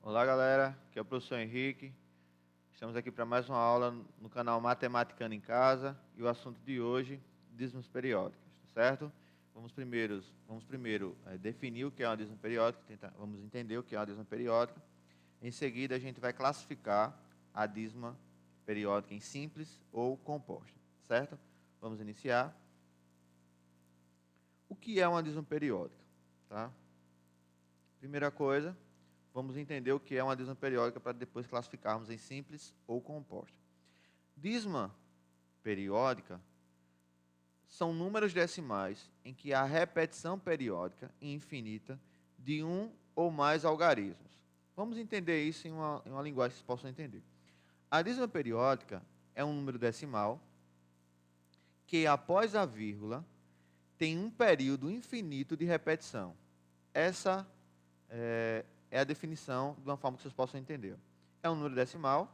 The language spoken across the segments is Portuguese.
Olá, galera. Aqui é o professor Henrique. Estamos aqui para mais uma aula no canal Matematicando em Casa. E o assunto de hoje, dízimos periódicos, tá certo? Vamos primeiro definir o que é uma dízima periódica, vamos entender o que é uma dízima periódica. Em seguida, a gente vai classificar a dízima periódica em simples ou composta, certo? Vamos iniciar. O que é uma dízima periódica? Tá? Primeira coisa, vamos entender o que é uma dízima periódica para depois classificarmos em simples ou composta. Dízima periódica são números decimais em que há repetição periódica e infinita de um ou mais algarismos. Vamos entender isso em uma linguagem que vocês possam entender. A dízima periódica é um número decimal que, após a vírgula, tem um período infinito de repetição. Essa é a definição de uma forma que vocês possam entender. É um número decimal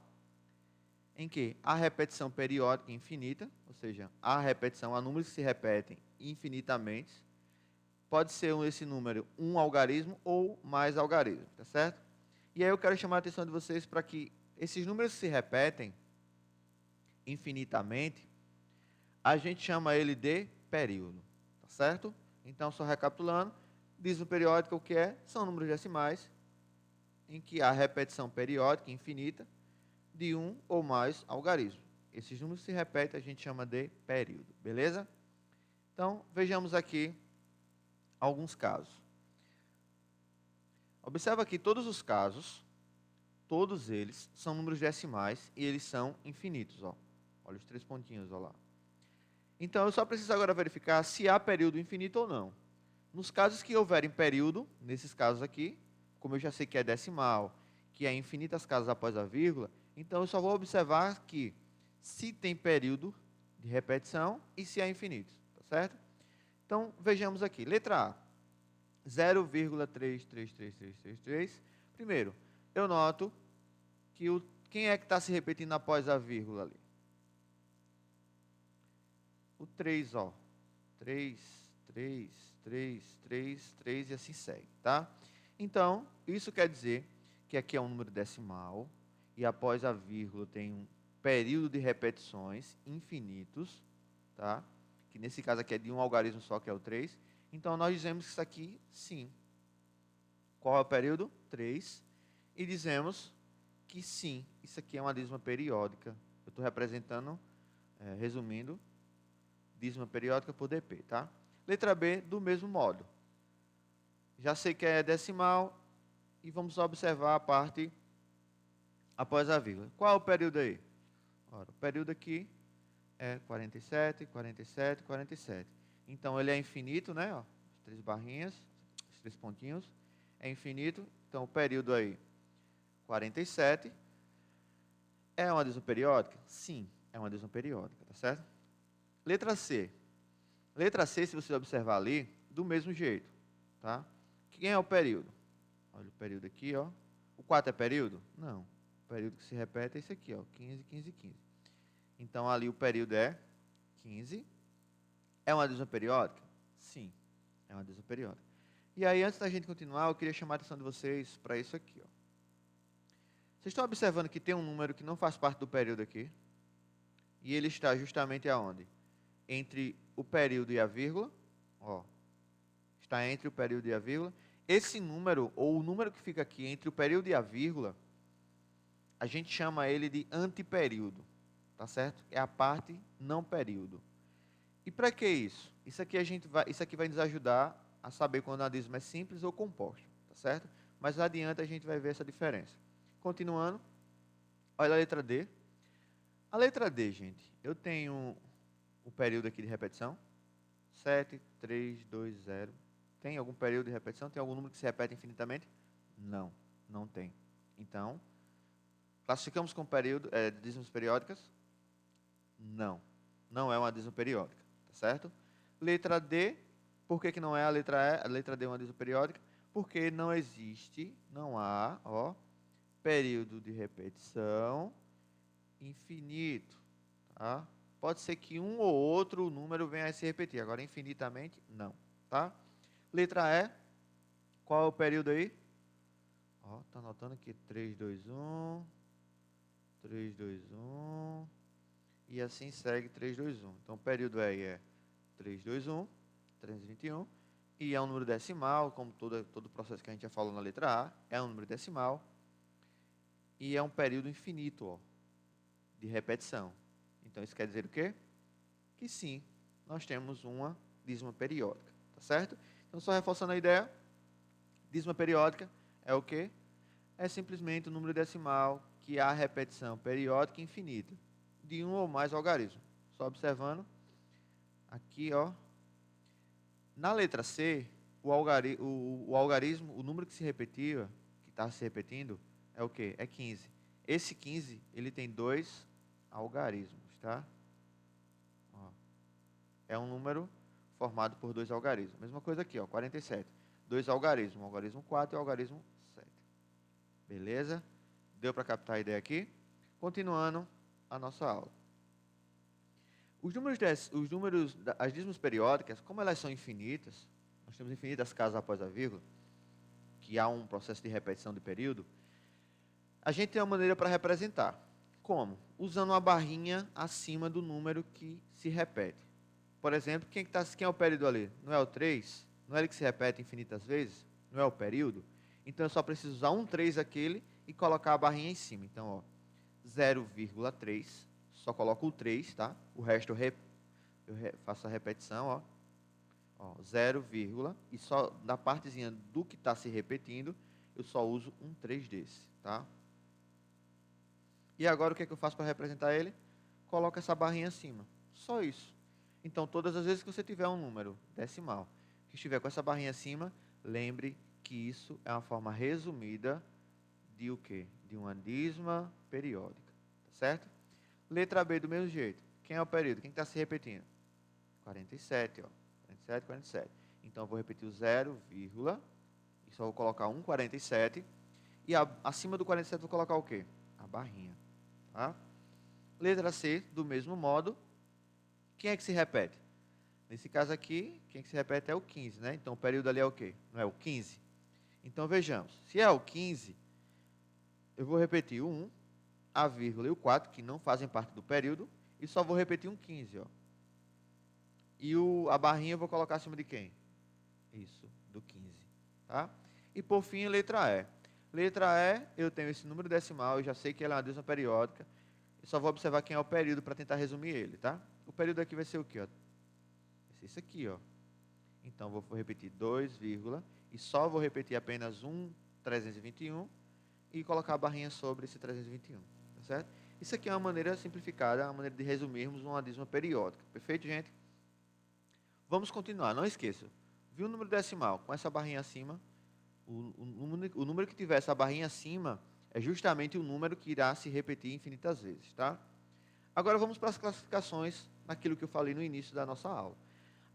em que a repetição periódica infinita, ou seja, a repetição, há números que se repetem infinitamente, pode ser esse número um algarismo ou mais algarismos, tá certo? E aí eu quero chamar a atenção de vocês para que esses números que se repetem infinitamente, a gente chama ele de período, tá certo? Então, só recapitulando, dízima periódica o que é? São números decimais em que há repetição periódica infinita de um ou mais algarismos. Esses números se repetem, a gente chama de período, beleza? Então, vejamos aqui alguns casos. Observa aqui todos os casos, todos eles são números decimais e eles são infinitos, ó. Olha os 3 pontinhos, ó lá. Então, eu só preciso agora verificar se há período infinito ou não. Nos casos que houverem período, nesses casos aqui, como eu já sei que é decimal, que é infinitas casas após a vírgula, então eu só vou observar que se tem período de repetição e se é infinito, tá certo? Então, vejamos aqui. Letra A, 0,33333. Primeiro, eu noto que quem é que está se repetindo após a vírgula ali? O 3, ó. 3, 3, 3, 3, 3 e assim segue, tá? Então, isso quer dizer que aqui é um número decimal e após a vírgula tem um período de repetições infinitos, tá? Que nesse caso aqui é de um algarismo só, que é o 3. Então, nós dizemos que isso aqui, sim. Qual é o período? 3. E dizemos que sim, isso aqui é uma dízima periódica. Eu estou representando, resumindo, dízima periódica por dp, tá? Letra B, do mesmo modo. Já sei que é decimal e vamos observar a parte após a vírgula. Qual é o período aí? Ora, o período aqui é 47, 47, 47. Então, ele é infinito, né? Ó, as 3 barrinhas, os 3 pontinhos. É infinito. Então, o período aí, 47. É uma dízima periódica? Sim, é uma dízima periódica, tá certo? Letra C. Letra C, se você observar ali, do mesmo jeito, tá? Quem é o período? Olha o período aqui, ó. O 4 é período? Não. O período que se repete é esse aqui, ó. 15, 15, 15. Então, ali o período é 15. É uma dízima periódica? Sim, é uma dízima periódica. E aí, antes da gente continuar, eu queria chamar a atenção de vocês para isso aqui, ó. Vocês estão observando que tem um número que não faz parte do período aqui? E ele está justamente aonde? Entre o período e a vírgula, ó. Está entre o período e a vírgula. Esse número, ou o número que fica aqui entre o período e a vírgula, a gente chama ele de antiperíodo, tá certo? É a parte não período. E para que isso? Isso aqui vai nos ajudar a saber quando a dízima é simples ou composta, tá certo? Mais adiante a gente vai ver essa diferença. Continuando, olha a letra D. A letra D, gente, eu tenho o período aqui de repetição, 7, 3, 2, 0. Tem algum período de repetição? Tem algum número que se repete infinitamente? Não, não tem. Então, classificamos como período, dízimas periódicas? Não, não é uma dízima periódica, tá certo? Letra D, por que não é a letra E? A letra D é uma dízima periódica? Porque não existe, não há, ó, período de repetição infinito, tá? Pode ser que um ou outro número venha a se repetir, agora infinitamente, não, tá? Letra E, qual é o período aí? Ó, Tá anotando aqui 3, 2, 1, 3, 2, 1, e assim segue 3, 2, 1. Então o período aí é 3, 2, 1, 321, e é um número decimal, como todo o processo que a gente já falou na letra A, é um número decimal, e é um período infinito, ó, de repetição. Então isso quer dizer o quê? Que sim, nós temos uma dízima periódica, tá certo? Então só reforçando a ideia, dízima periódica é o quê? É simplesmente um número decimal que há repetição periódica infinita de um ou mais algarismos. Só observando aqui, ó, na letra C, o algarismo, o número que se repetia, que está se repetindo, é o quê? É 15. Esse 15, ele tem 2 algarismos, tá? Ó, é um número formado por 2 algarismos. Mesma coisa aqui, ó, 47. 2 algarismos, o algarismo 4 e o algarismo 7. Beleza? Deu para captar a ideia aqui? Continuando a nossa aula. As dízimos periódicas, como elas são infinitas, nós temos infinitas casas após a vírgula, que há um processo de repetição de período, a gente tem uma maneira para representar. Como? Usando uma barrinha acima do número que se repete. Por exemplo, quem é o período ali? Não é o 3? Não é ele que se repete infinitas vezes? Não é o período? Então eu só preciso usar um 3 aquele e colocar a barrinha em cima. Então, ó, 0,3, só coloco o 3, tá? O resto faço a repetição, ó, 0, e só na partezinha do que está se repetindo, eu só uso um 3 desse, tá? E agora o que é que eu faço para representar ele? Coloco essa barrinha acima, só isso. Então, todas as vezes que você tiver um número decimal que estiver com essa barrinha acima, lembre que isso é uma forma resumida de o quê? De uma dízima periódica, tá certo? Letra B do mesmo jeito. Quem é o período? Quem está se repetindo? 47, ó. 47, 47. Então, eu vou repetir o 0, e só vou colocar um 47. E acima do 47 vou colocar o quê? A barrinha, tá? Letra C, do mesmo modo. Quem é que se repete? Nesse caso aqui, quem é que se repete é o 15, né? Então, o período ali é o quê? Não é o 15? Então, vejamos. Se é o 15, eu vou repetir o 1, a vírgula e o 4, que não fazem parte do período, e só vou repetir um 15, ó. E a barrinha eu vou colocar acima de quem? Isso, do 15, tá? E por fim, letra E. Letra E, eu tenho esse número decimal, eu já sei que ela é uma dízima periódica, eu só vou observar quem é o período para tentar resumir ele, tá? O período aqui vai ser o quê, ó? Vai ser isso aqui, ó. Então, vou repetir 2, e só vou repetir apenas um 321 e colocar a barrinha sobre esse 321, tá certo? Isso aqui é uma maneira simplificada, uma maneira de resumirmos uma dízima periódica. Perfeito, gente? Vamos continuar. Não esqueça. Viu o número decimal com essa barrinha acima? O número que tiver essa barrinha acima é justamente o número que irá se repetir infinitas vezes, tá? Agora vamos para as classificações naquilo que eu falei no início da nossa aula.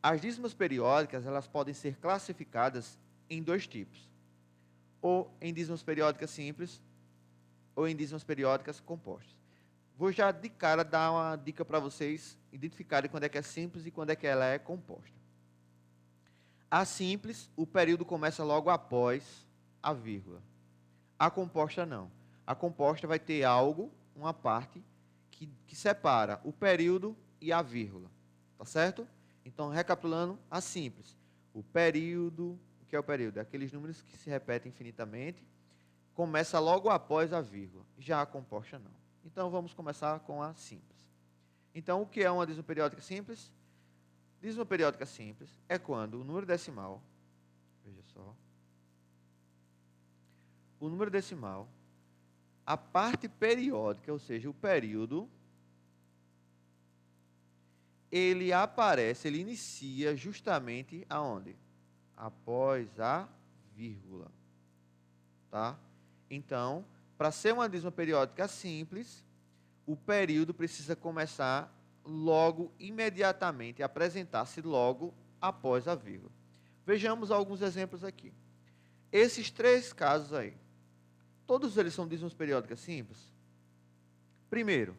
As dízimas periódicas, elas podem ser classificadas em 2 tipos. Ou em dízimas periódicas simples, ou em dízimas periódicas compostas. Vou já de cara dar uma dica para vocês identificarem quando é que é simples e quando é que ela é composta. A simples, o período começa logo após a vírgula. A composta não. A composta vai ter algo, uma parte, que separa o período e a vírgula. Tá certo? Então, recapitulando, a simples. O período, o que é o período? É aqueles números que se repetem infinitamente, começa logo após a vírgula. Já a composta não. Então, vamos começar com a simples. Então, o que é uma dízima periódica simples? Dízima periódica simples é quando o número decimal, veja só, o número decimal, a parte periódica, ou seja, o período, ele aparece, ele inicia justamente aonde? Após a vírgula. Tá? Então, para ser uma dízima periódica simples, o período precisa começar logo, imediatamente, apresentar-se logo após a vírgula. Vejamos alguns exemplos aqui. Esses 3 casos aí, todos eles são dízimas periódicas simples? Primeiro,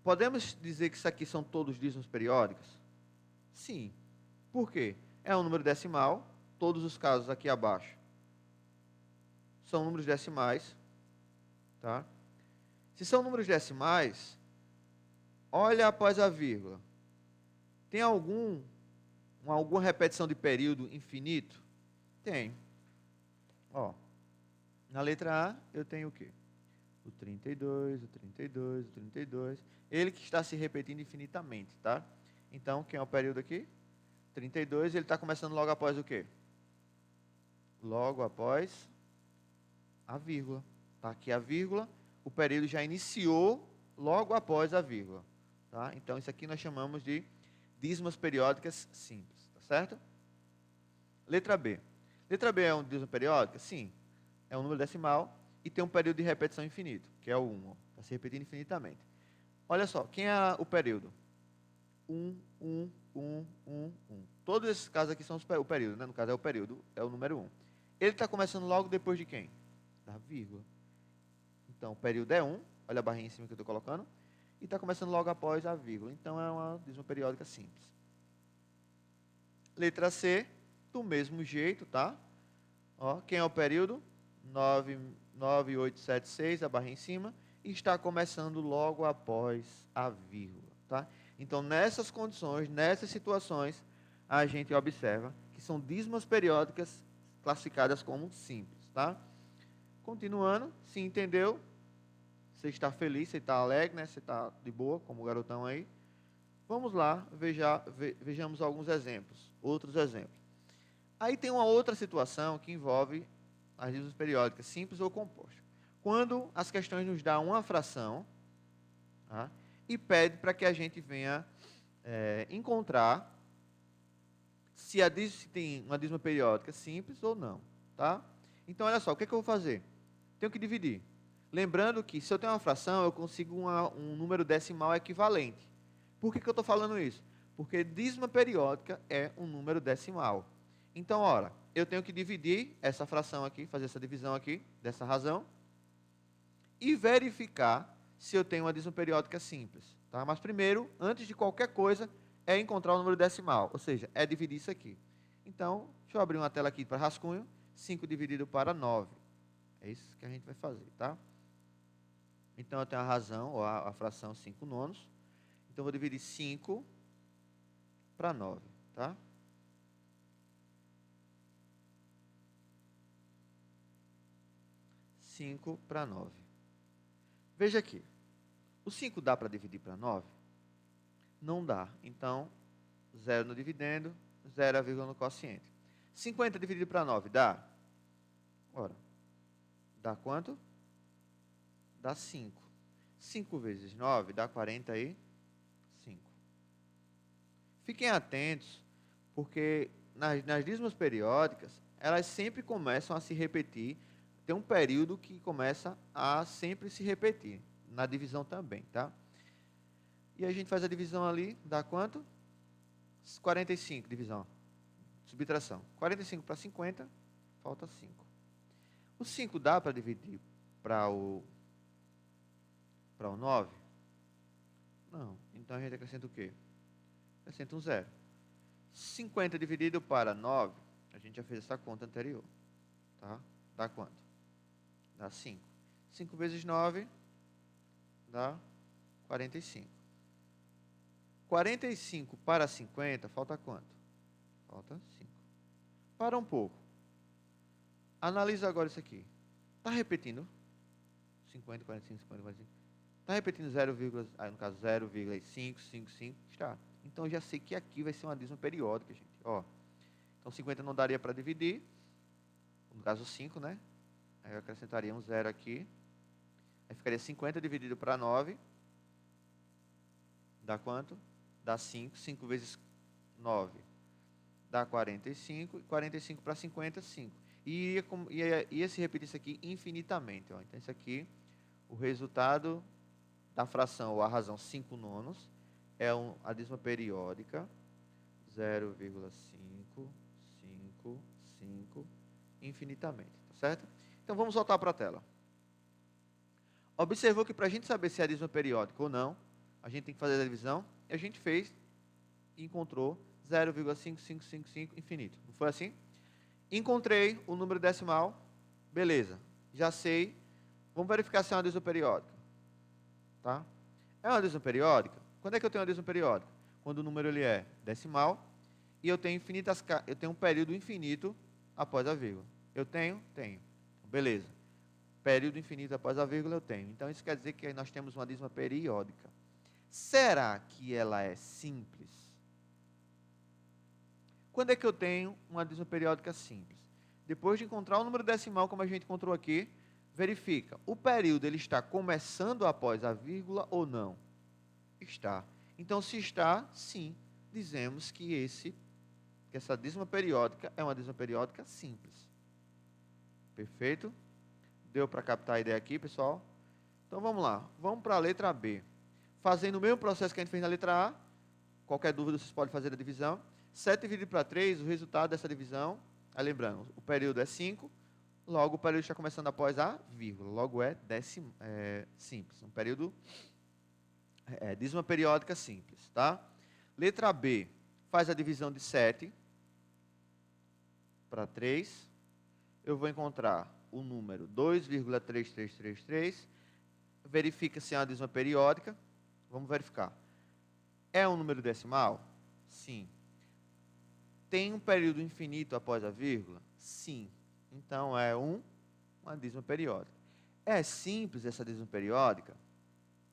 podemos dizer que isso aqui são todos dízimos periódicos? Sim. Por quê? É um número decimal, todos os casos aqui abaixo são números decimais, tá? Se são números decimais, olha após a vírgula. Tem alguma repetição de período infinito? Tem. Ó, na letra A, eu tenho o quê? O 32, o 32, o 32. Ele que está se repetindo infinitamente, tá? Então, quem é o período aqui? 32, ele está começando logo após o quê? Logo após a vírgula. Tá? Aqui a vírgula, o período já iniciou logo após a vírgula. Tá? Então, isso aqui nós chamamos de dízimas periódicas simples. Tá certo? Letra B. Letra B é um dízima periódica? Sim. É um número decimal e tem um período de repetição infinito, que é o 1. Está se repetindo infinitamente. Olha só, quem é o período? 1, 1, 1, 1, 1. Todos esses casos aqui são o período, né? No caso é o período, é o número 1. Ele está começando logo depois de quem? Da vírgula. Então, o período é 1, olha a barrinha em cima que eu estou colocando, e está começando logo após a vírgula. Então, é uma dízima periódica simples. Letra C, do mesmo jeito, tá? Ó, quem é o período? 9,876, a barra em cima, e está começando logo após a vírgula, tá? Então, nessas condições, nessas situações, a gente observa que são dízimas periódicas classificadas como simples, tá? Continuando, se entendeu, você está feliz, você está alegre, né? Você está de boa, como o garotão aí. Vamos lá, vejamos alguns exemplos, outros exemplos. Aí tem uma outra situação que envolve as dízimas periódicas, simples ou compostas. Quando as questões nos dão uma fração, tá? E pede para que a gente venha encontrar se tem uma dízima periódica simples ou não. Tá? Então, olha só, o que é que eu vou fazer? Tenho que dividir. Lembrando que se eu tenho uma fração, eu consigo um número decimal equivalente. Por que eu estou falando isso? Porque dízima periódica é um número decimal. Então, ora, eu tenho que dividir essa fração aqui, fazer essa divisão aqui, dessa razão, e verificar se eu tenho uma dízima periódica simples. Tá? Mas primeiro, antes de qualquer coisa, é encontrar o número decimal, ou seja, é dividir isso aqui. Então, deixa eu abrir uma tela aqui para rascunho, 5 dividido para 9. É isso que a gente vai fazer, tá? Então, eu tenho a razão, ou a fração 5 nonos. Então, eu vou dividir 5 para 9, tá? Cinco para 9. Veja aqui. O 5 dá para dividir para 9? Não dá. Então, 0 no dividendo, 0 a vírgula no quociente. 50 dividido para 9 dá? Ora, dá quanto? Dá 5. 5 vezes 9 dá 45. Fiquem atentos, porque nas dízimas periódicas, elas sempre começam a se repetir. Tem um período que começa a sempre se repetir. Na divisão também, tá? E a gente faz a divisão ali, dá quanto? 45, divisão. Subtração. 45 para 50, falta 5. O 5 dá para dividir para o 9? Não. Então a gente acrescenta o quê? Acrescenta um 0. 50 dividido para 9, a gente já fez essa conta anterior. Tá? Dá quanto? Dá 5. 5 vezes 9 dá 45. 45 para 50, falta quanto? Falta 5. Para um pouco. Analisa agora isso aqui. Está repetindo? 50, 45, 50, 45. Está repetindo 0, no caso 0,555? Está. Então, eu já sei que aqui vai ser uma dízima periódica, gente. Ó. Então, 50 não daria para dividir. No caso 5, né? Aí eu acrescentaria um 0 aqui. Aí ficaria 50 dividido para 9. Dá quanto? Dá 5. 5 vezes 9 dá 45. E 45 para 50, 5. E ia se repetir isso aqui infinitamente. Ó. Então, isso aqui, o resultado da fração ou a razão 5 nonos é a dízima periódica 0,555 infinitamente. Tá certo? Então, vamos voltar para a tela. Observou que para a gente saber se é dízima periódica ou não, a gente tem que fazer a divisão. E a gente fez e encontrou 0,5555 infinito. Não foi assim? Encontrei o número decimal. Beleza. Já sei. Vamos verificar se é uma dízima periódica. Tá? É uma dízima periódica? Quando é que eu tenho uma dízima periódica? Quando o número ele é decimal e eu tenho um período infinito após a vírgula. Eu tenho? Tenho. Beleza. Período infinito após a vírgula eu tenho. Então isso quer dizer que nós temos uma dízima periódica. Será que ela é simples? Quando é que eu tenho uma dízima periódica simples? Depois de encontrar o número decimal, como a gente encontrou aqui, verifica, o período ele está começando após a vírgula ou não? Está. Então, se está, sim, dizemos que essa dízima periódica é uma dízima periódica simples. Perfeito? Deu para captar a ideia aqui, pessoal? Então, vamos lá. Vamos para a letra B. Fazendo o mesmo processo que a gente fez na letra A, qualquer dúvida vocês podem fazer a divisão. 7 dividido para 3, o resultado dessa divisão, lembrando, o período é 5, logo o período está começando após a vírgula, logo é simples, um período dízima periódica simples, tá? Letra B, faz a divisão de 7 para 3, eu vou encontrar o número 2,3333, verifica se é uma dízima periódica, vamos verificar. É um número decimal? Sim. Tem um período infinito após a vírgula? Sim. Então, é uma dízima periódica. É simples essa dízima periódica?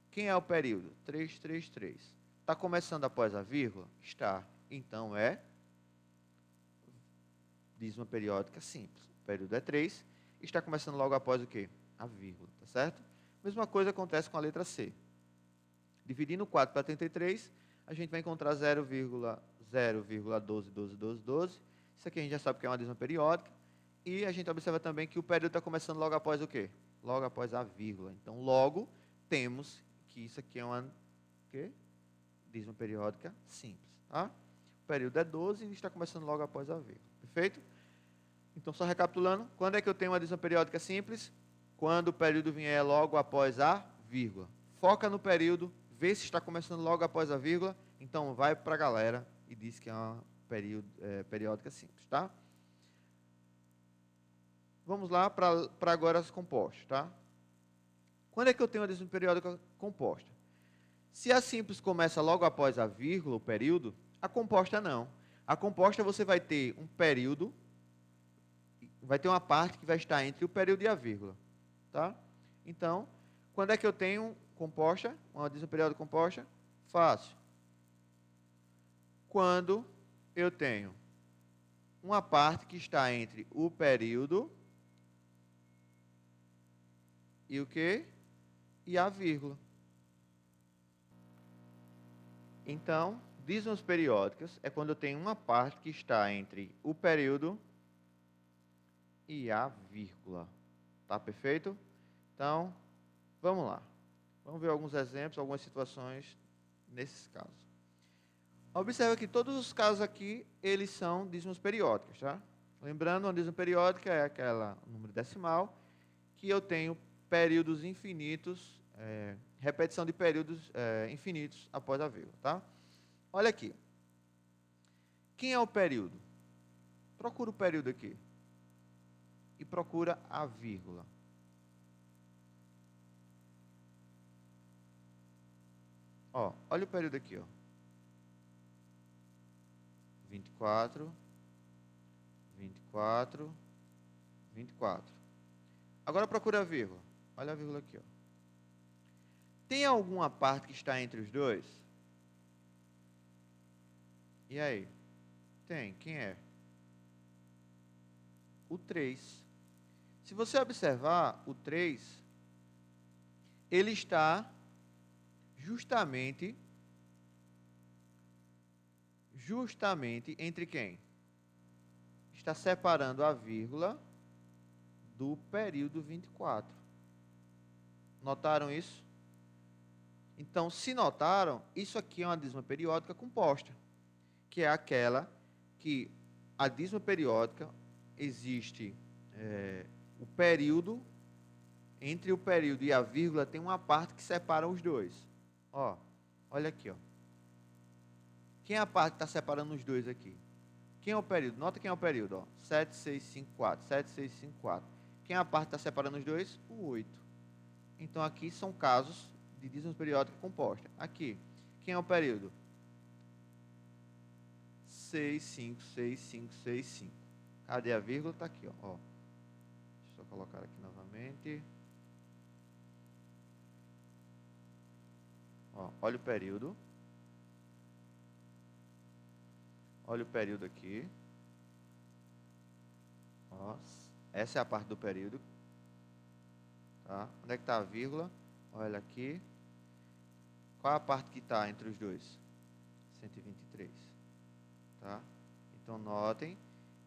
Quem é o período? 333. Está começando após a vírgula? Está. Então, é dízima periódica simples. O período é 3. Está começando logo após o quê? A vírgula, tá certo? Mesma coisa acontece com a letra C. Dividindo 4 para 33, a gente vai encontrar 0,12. Isso aqui a gente já sabe que é uma dízima periódica. E a gente observa também que o período está começando logo após o quê? Logo após a vírgula. Então, logo, temos que isso aqui é uma dízima periódica simples. Tá? O período é 12 e está começando logo após a vírgula. Perfeito? Então, só recapitulando, quando é que eu tenho uma dízima periódica simples? Quando o período vier logo após a vírgula. Foca no período, vê se está começando logo após a vírgula, então vai para a galera e diz que é uma periódica simples, tá? Vamos lá para agora as compostas, tá? Quando é que eu tenho uma dízima periódica composta? Se a simples começa logo após a vírgula, o período, a composta não. A composta você vai ter um período, vai ter uma parte que vai estar entre o período e a vírgula, tá? Então, quando é que eu tenho composta, uma dízima periódica composta? Fácil. Quando eu tenho uma parte que está entre o período e o quê? E a vírgula. Então, dízimas periódicas é quando eu tenho uma parte que está entre o período e a vírgula. Tá perfeito? Então, vamos lá. Vamos ver alguns exemplos, algumas situações nesses casos. Observa que todos os casos aqui, eles são dízimas periódicas, tá? Lembrando, uma dízima periódica é aquela número decimal que eu tenho períodos infinitos, repetição de períodos infinitos após a vírgula, tá? Olha aqui. Quem é o período? Procura o período aqui. E procura a vírgula. Ó, olha o período aqui, ó. 24, 24, 24. Agora procura a vírgula. Olha a vírgula aqui, ó. Tem alguma parte que está entre os dois? E aí? Tem. Quem é? O 3. Se você observar o 3, ele está justamente entre quem? Está separando a vírgula do período 24. Notaram isso? Então, se notaram, isso aqui é uma dízima periódica composta, que é aquela que a dízima periódica existe o período, entre o período e a vírgula tem uma parte que separa os dois. Ó, olha aqui, ó. Quem é a parte que está separando os dois aqui? Quem é o período? Nota quem é o período, ó. 7, 6, 5, 4. 7, 6, 5, 4. Quem é a parte que está separando os dois? O 8. Então, aqui são casos de dízimos periódica composta. Aqui, quem é o período? 6, 5, 6, 5, 6, 5. Cadê a vírgula? Está aqui, ó. Deixa eu só colocar aqui novamente. Ó, olha o período. Olha o período aqui. Ó, essa é a parte do período. Tá? Onde é que está a vírgula? Olha aqui. Qual é a parte que está entre os dois? 123. Tá? Então, notem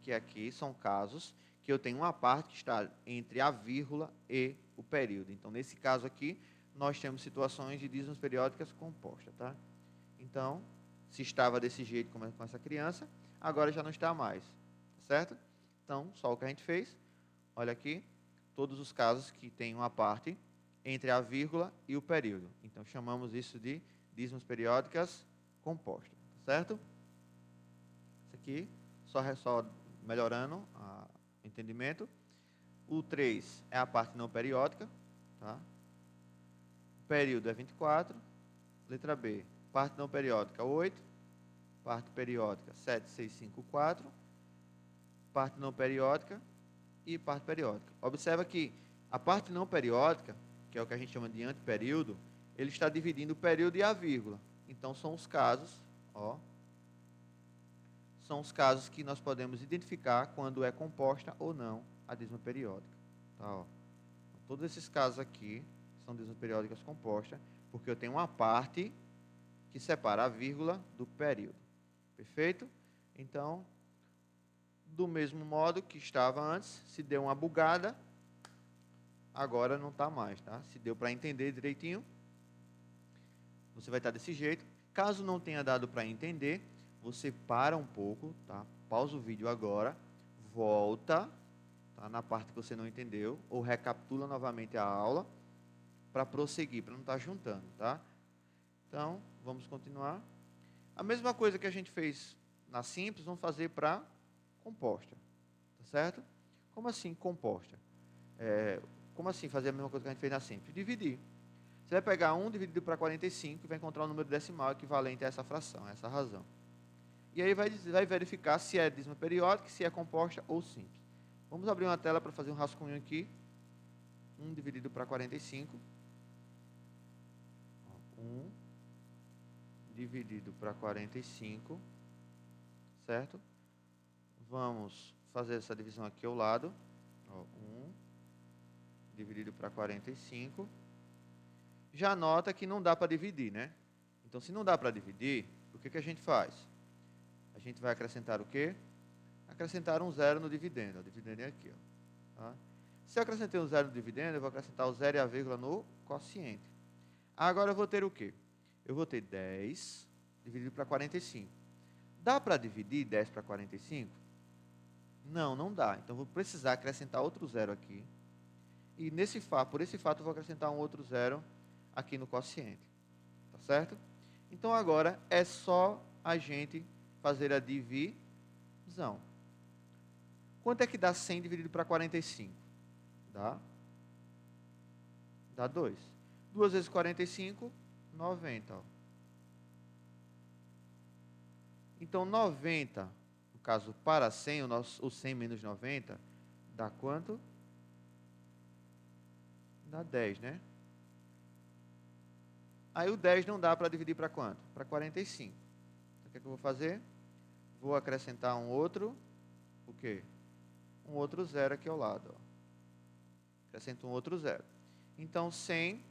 que aqui são casos que eu tenho uma parte que está entre a vírgula e o período. Então, nesse caso aqui, nós temos situações de dízimos periódicas compostas. Tá? Então, se estava desse jeito com essa criança, agora já não está mais. Certo? Então, só o que a gente fez. Olha aqui, todos os casos que tem uma parte entre a vírgula e o período. Então, chamamos isso de dízimos periódicas compostas. Certo? Isso aqui, só melhorando o entendimento. O 3 é a parte não periódica. Tá? O período é 24. Letra B, parte não periódica 8. Parte periódica 7, 6, 5, 4. Parte não periódica e parte periódica. Observa que a parte não periódica, que é o que a gente chama de antiperíodo, ele está dividindo o período e a vírgula. Então, são os casos, ó, são os casos que nós podemos identificar quando é composta ou não a dízima periódica. Tá, ó. Todos esses casos aqui são dízimas periódicas compostas, porque eu tenho uma parte que separa a vírgula do período. Perfeito? Então, do mesmo modo que estava antes, se deu uma bugada, agora não está mais, tá? Se deu para entender direitinho, você vai estar desse jeito. Caso não tenha dado para entender, você para um pouco, tá? Pausa o vídeo agora, volta, tá? Na parte que você não entendeu, ou recapitula novamente a aula, para prosseguir, para não estar juntando, tá? Então, vamos continuar. A mesma coisa que a gente fez na simples, vamos fazer para composta, tá certo? Como assim composta? Como assim fazer a mesma coisa que a gente fez na simples? Dividir. Você vai pegar 1 dividido para 45 e vai encontrar o número decimal equivalente a essa fração, a essa razão. E aí vai verificar se é dízima periódica, se é composta ou simples. Vamos abrir uma tela para fazer um rascunho aqui. 1 dividido para 45. 1 dividido para 45, certo? Vamos fazer essa divisão aqui ao lado. 1 dividido para 45. Já nota que não dá para dividir, né? Então, se não dá para dividir, o que a gente faz? A gente vai acrescentar o quê? Acrescentar um zero no dividendo. O dividendo é aqui, ó. Tá? Se eu acrescentei um zero no dividendo, eu vou acrescentar o zero e a vírgula no quociente. Agora eu vou ter o quê? Eu vou ter 10 dividido para 45. Dá para dividir 10 para 45? Não, não dá. Então, vou precisar acrescentar outro zero aqui. E por esse fato, eu vou acrescentar um outro zero aqui no quociente. Tá certo? Então, agora é só a gente fazer a divisão. Quanto é que dá 100 dividido para 45? Dá 2. 2 vezes 45, 90. Ó. Então, 90, no caso, para 100, o 100 menos 90, dá quanto? Dá 10, né? Aí o 10 não dá para dividir para quanto? Para 45. Então, o que é que eu vou fazer? Vou acrescentar um outro, o quê? Um outro zero aqui ao lado. Ó. Acrescento um outro zero. Então, 100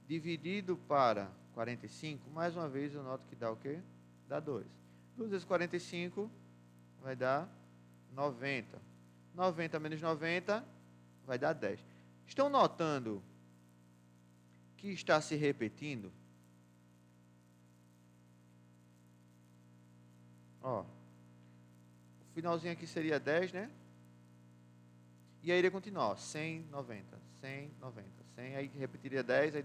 dividido para 45, mais uma vez eu noto que dá o quê? Dá 2. 2 vezes 45 vai dar 90. 90 menos 90 vai dar 10. Estão notando que está se repetindo? Ó, o finalzinho aqui seria 10, né? E aí iria continuar, ó, 100, 90, 100, 90, 100, aí repetiria 10, aí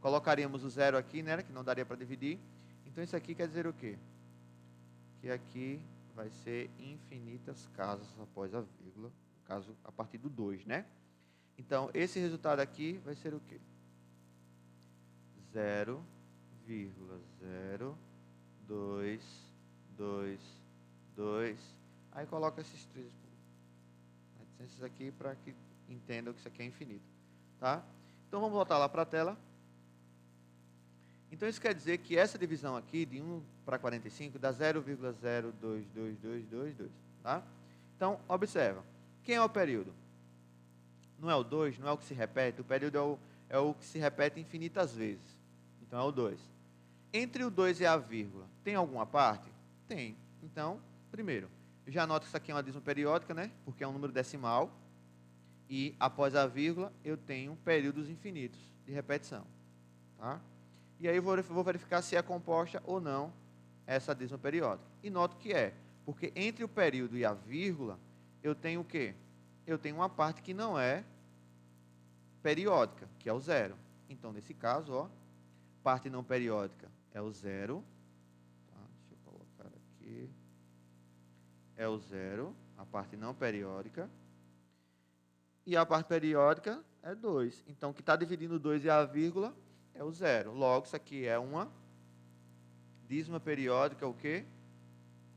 colocaríamos o zero aqui, né, que não daria para dividir. Então, isso aqui quer dizer o quê? Que aqui vai ser infinitas casas após a vírgula, no caso, a partir do 2, né? Então, esse resultado aqui vai ser o quê? 0,0222. Aí coloca esses três reticências aqui para que entendam que isso aqui é infinito. Tá? Então, vamos voltar lá para a tela. Então, isso quer dizer que essa divisão aqui, de 1 para 45, dá 0,022222. Tá? Então, observa. Quem é o período? Não é o 2, não é o que se repete. O período é o que se repete infinitas vezes. Então, é o 2. Entre o 2 e a vírgula, tem alguma parte? Tem. Então, primeiro, eu já anoto que isso aqui é uma dízima periódica, né? Porque é um número decimal. E após a vírgula, eu tenho períodos infinitos de repetição. Tá? E aí eu vou verificar se é composta ou não essa dízima periódica. E noto que é, porque entre o período e a vírgula, eu tenho o quê? Eu tenho uma parte que não é periódica, que é o zero. Então, nesse caso, ó, parte não periódica é o zero. Tá? Deixa eu colocar aqui. É o zero, a parte não periódica. E a parte periódica é 2. Então, o que está dividindo 2 e a vírgula é o zero. Logo, isso aqui é uma dízima periódica, o quê?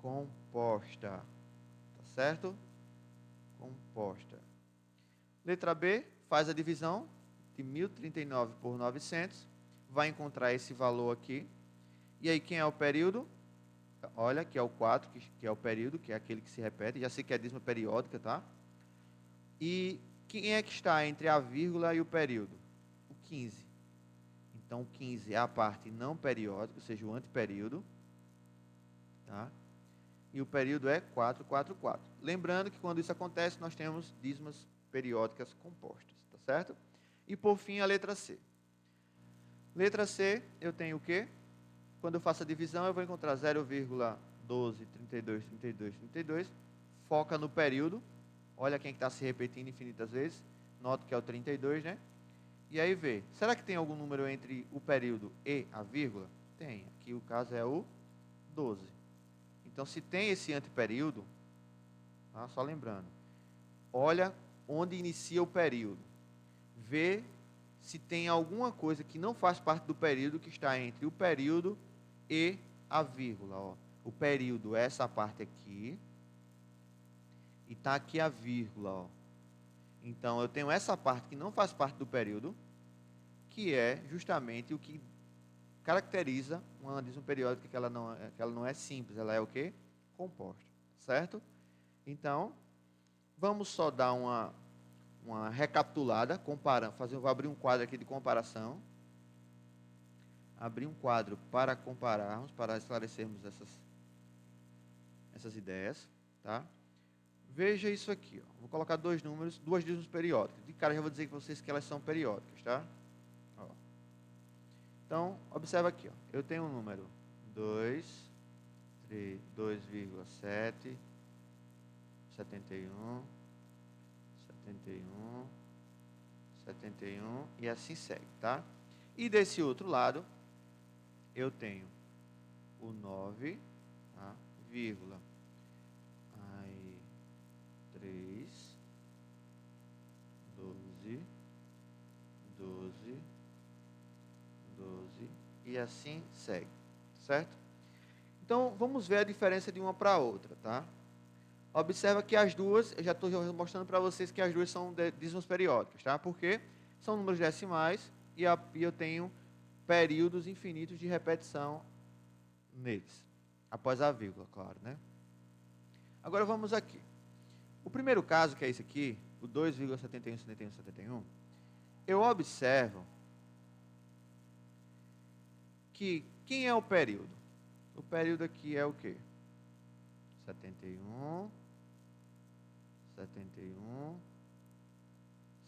Composta. Tá certo? Composta. Letra B, faz a divisão de 1039 por 900. Vai encontrar esse valor aqui. E aí, quem é o período? Olha, que é o 4, que é o período, que é aquele que se repete. Já sei que é a dízima periódica, tá? E quem é que está entre a vírgula e o período? O 15. Então, o 15 é a parte não periódica, ou seja, o antiperíodo. Tá? E o período é 444. Lembrando que quando isso acontece, nós temos dízimas periódicas compostas. Tá certo? E, por fim, a letra C. Letra C, eu tenho o quê? Quando eu faço a divisão, eu vou encontrar 0,12323232. Foca no período. Olha quem está se repetindo infinitas vezes. Nota que é o 32, né? E aí vê, será que tem algum número entre o período e a vírgula? Tem. Aqui o caso é o 12. Então, se tem esse antiperíodo, tá? Só lembrando, olha onde inicia o período. Vê se tem alguma coisa que não faz parte do período que está entre o período e a vírgula. Ó. O período é essa parte aqui. E está aqui a vírgula. Ó. Então, eu tenho essa parte que não faz parte do período, que é justamente o que caracteriza uma dízima periódica, que ela não é simples, ela é o quê? Composta. Certo? Então, vamos só dar uma recapitulada, comparando, vou abrir um quadro aqui de comparação. Abrir um quadro para compararmos, para esclarecermos essas ideias. Tá? Veja isso aqui. Ó. Vou colocar dois números, duas dízimas periódicas. De cara, já vou dizer para vocês que elas são periódicas. Tá? Ó. Então, observa aqui. Ó. Eu tenho um número 2,7, 71, 71, 71 e assim segue, tá? E desse outro lado, eu tenho o 9, tá? Vírgula, aí, 3, 12, 12, 12 e assim segue, certo? Então, vamos ver a diferença de uma para a outra, tá? Observa que as duas, eu já estou mostrando para vocês que as duas são dízimos periódicos, tá? Porque são números decimais e eu tenho períodos infinitos de repetição neles. Após a vírgula, claro, né? Agora vamos aqui. O primeiro caso, que é esse aqui, o 2,717171, eu observo que quem é o período? O período aqui é o quê? 71, 71,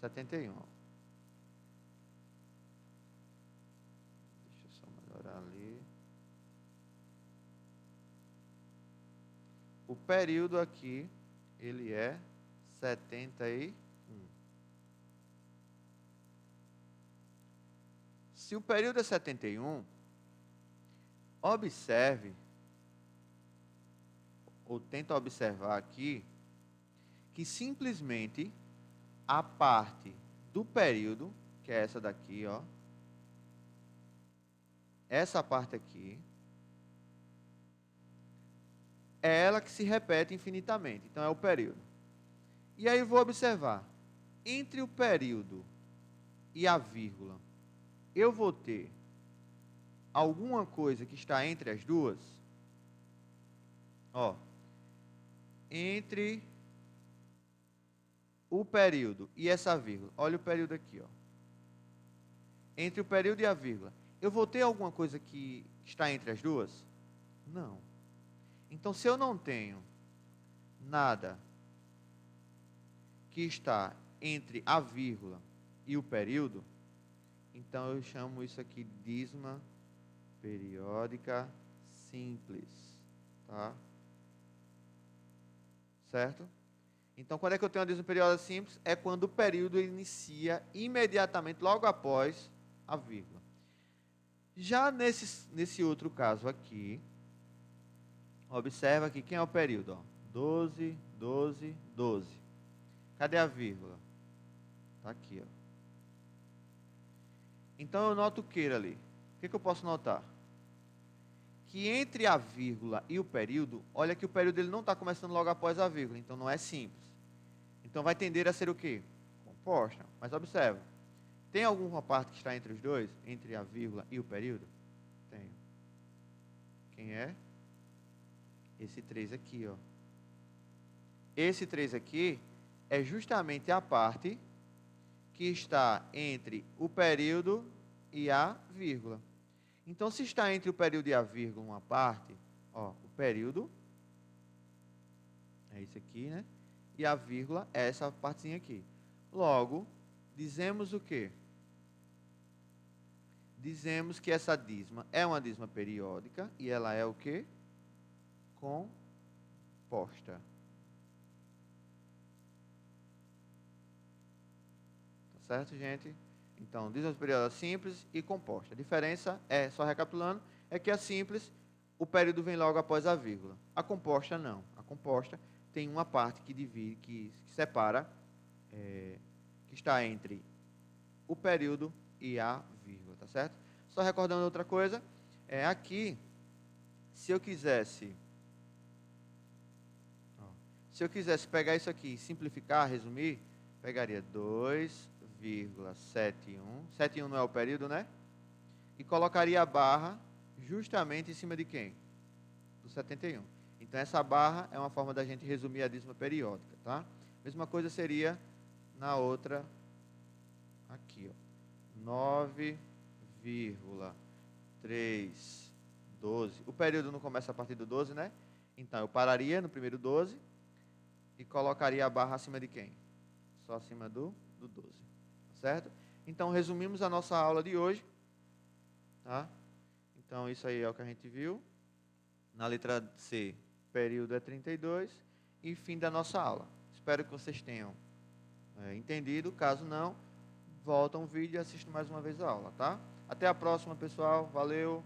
71. Deixa eu só melhorar ali. O período aqui, ele é 71. Se o período é 71, observe, ou tenta observar aqui, que simplesmente a parte do período, que é essa daqui, ó, essa parte aqui, é ela que se repete infinitamente. Então, é o período. E aí, vou observar. Entre o período e a vírgula, eu vou ter alguma coisa que está entre as duas? Ó, entre o período e essa vírgula. Olha o período aqui, ó. Entre o período e a vírgula. Eu vou ter alguma coisa que está entre as duas? Não. Então, se eu não tenho nada que está entre a vírgula e o período, então eu chamo isso aqui de dízima periódica simples, tá? Certo? Então, quando é que eu tenho uma dízima periódica simples? É quando o período inicia imediatamente, logo após a vírgula. Já nesse outro caso aqui, observa aqui, quem é o período? Ó, 12, 12, 12. Cadê a vírgula? Está aqui, ó. Então, eu noto o que ali? O que eu posso notar? Que entre a vírgula e o período, olha que o período ele não está começando logo após a vírgula, então não é simples. Então, vai tender a ser o quê? Composta. Mas observa, tem alguma parte que está entre os dois? Entre a vírgula e o período? Tem. Quem é? Esse 3 aqui, ó. Esse 3 aqui é justamente a parte que está entre o período e a vírgula. Então, se está entre o período e a vírgula uma parte, ó, o período é isso aqui, né? E a vírgula é essa partezinha aqui. Logo, dizemos o quê? Dizemos que essa dízima é uma dízima periódica e ela é o quê? Composta. Tá certo, gente? Então, dízima periódica simples e composta. A diferença é, só recapitulando, é que a simples, o período vem logo após a vírgula. A composta, não. A composta tem uma parte que divide, que separa, que está entre o período e a vírgula, tá certo? Só recordando outra coisa, aqui, se eu quisesse pegar isso aqui e simplificar, resumir, pegaria 2,71, 71 não é o período, né? E colocaria a barra justamente em cima de quem? Do 71. Então, essa barra é uma forma da gente resumir a dízima periódica, tá? Mesma coisa seria na outra, aqui, ó. 9,312. O período não começa a partir do 12, né? Então, eu pararia no primeiro 12 e colocaria a barra acima de quem? Só acima do 12, certo? Então, resumimos a nossa aula de hoje, tá? Então, isso aí é o que a gente viu. Na letra C, período é 32 e fim da nossa aula. Espero que vocês tenham entendido. Caso não, volta um vídeo e assista mais uma vez a aula, tá? Até a próxima, pessoal. Valeu!